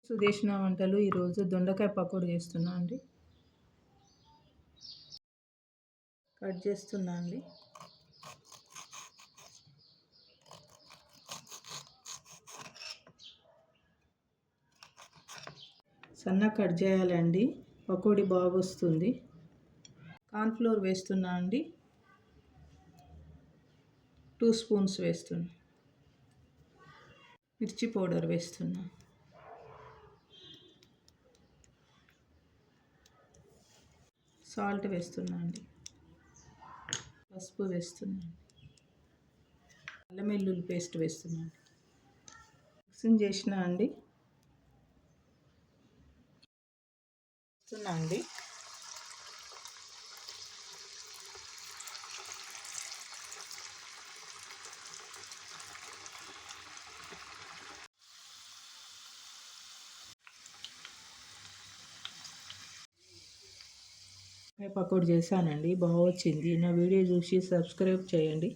సుదేష్ణ వంటలు ఈరోజు దొండకాయ పకోడీ చేస్తున్నా అండి. కట్ చేస్తున్నా అండి. సన్నగా కట్ చేయాలండి, పకోడీ బాగా వస్తుంది. కార్న్ఫ్లోర్ వేస్తున్నా అండి, 2 స్పూన్స్ వేస్తున్నా. మిర్చి పౌడర్ వేస్తున్నా. సాల్ట్ వేస్తున్నా అండి. పసుపు వేస్తున్నా. అల్లం వెల్లుల్లి పేస్ట్ వేస్తున్నా. మిక్సింగ్ చేసిన అండి. వేస్తున్నా అండి. పకోడీ చేశానండి, బాగా వచ్చింది. నా వీడియో చూసి సబ్స్క్రైబ్ చేయండి.